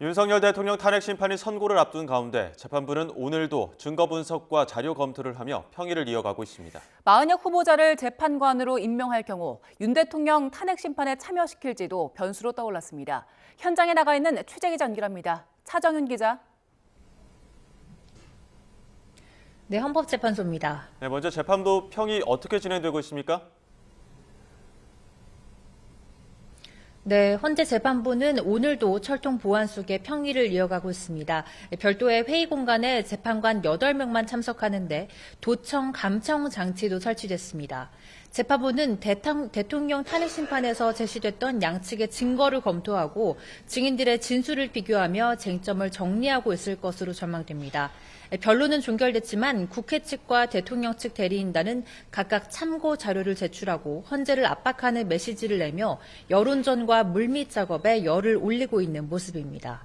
윤석열 대통령 탄핵 심판이 선고를 앞둔 가운데 재판부는 오늘도 증거 분석과 자료 검토를 하며 평일을 이어가고 있습니다. 마은혁 후보자를 재판관으로 임명할 경우 윤 대통령 탄핵 심판에 참여시킬지도 변수로 떠올랐습니다. 현장에 나가 있는 취재 기자 연결합니다. 차정윤 기자. 네, 헌법재판소입니다. 네, 먼저 재판부 평이 어떻게 진행되고 있습니까? 네, 헌재 재판부는 오늘도 철통 보안숙의 평일을 이어가고 있습니다. 별도의 회의 공간에 재판관 8명만 참석하는데 도청, 감청 장치도 설치됐습니다. 재판부는 대통령 탄핵 심판에서 제시됐던 양측의 증거를 검토하고 증인들의 진술을 비교하며 쟁점을 정리하고 있을 것으로 전망됩니다. 변론은 종결됐지만 국회 측과 대통령 측 대리인단은 각각 참고 자료를 제출하고 헌재를 압박하는 메시지를 내며 여론전과 물밑 작업에 열을 올리고 있는 모습입니다.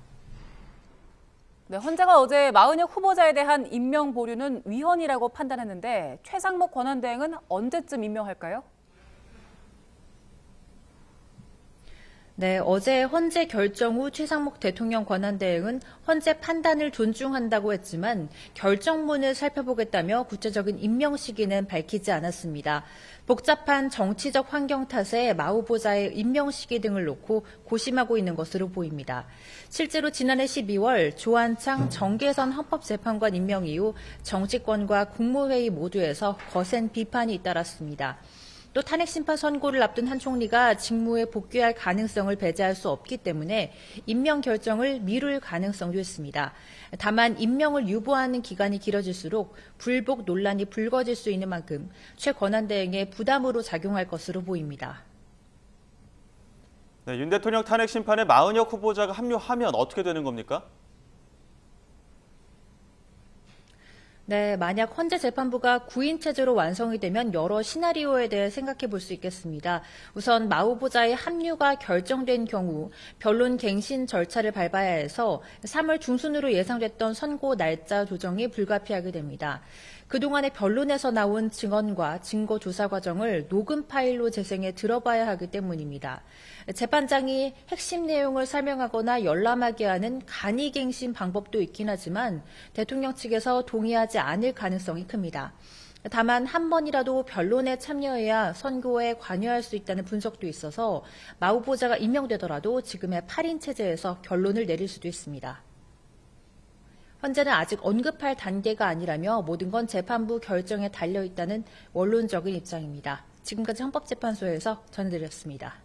네, 헌재가 어제 마은혁 후보자에 대한 임명 보류는 위헌이라고 판단했는데 최상목 권한대행은 언제쯤 임명할까요? 네, 어제 헌재 결정 후 최상목 대통령 권한대행은 헌재 판단을 존중한다고 했지만 결정문을 살펴보겠다며 구체적인 임명 시기는 밝히지 않았습니다. 복잡한 정치적 환경 탓에 마 후보자의 임명 시기 등을 놓고 고심하고 있는 것으로 보입니다. 실제로 지난해 12월 조한창 정계선 헌법재판관 임명 이후 정치권과 국무회의 모두에서 거센 비판이 잇따랐습니다. 또 탄핵 심판 선고를 앞둔 한 총리가 직무에 복귀할 가능성을 배제할 수 없기 때문에 임명 결정을 미룰 가능성도 있습니다. 다만 임명을 유보하는 기간이 길어질수록 불복 논란이 불거질 수 있는 만큼 최 권한대행의 부담으로 작용할 것으로 보입니다. 네, 윤 대통령 탄핵 심판에 마은혁 후보자가 합류하면 어떻게 되는 겁니까? 네, 만약 헌재 재판부가 9인 체제로 완성이 되면 여러 시나리오에 대해 생각해 볼 수 있겠습니다. 우선 마 후보자의 합류가 결정된 경우 변론 갱신 절차를 밟아야 해서 3월 중순으로 예상됐던 선고 날짜 조정이 불가피하게 됩니다. 그동안의 변론에서 나온 증언과 증거 조사 과정을 녹음 파일로 재생해 들어봐야 하기 때문입니다. 재판장이 핵심 내용을 설명하거나 열람하게 하는 간이갱신 방법도 있긴 하지만 대통령 측에서 동의하지 않을 가능성이 큽니다. 다만 한 번이라도 변론에 참여해야 선고에 관여할 수 있다는 분석도 있어서 마 후보자가 임명되더라도 지금의 8인 체제에서 결론을 내릴 수도 있습니다. 헌재는 아직 언급할 단계가 아니라며 모든 건 재판부 결정에 달려있다는 원론적인 입장입니다. 지금까지 헌법재판소에서 전해드렸습니다.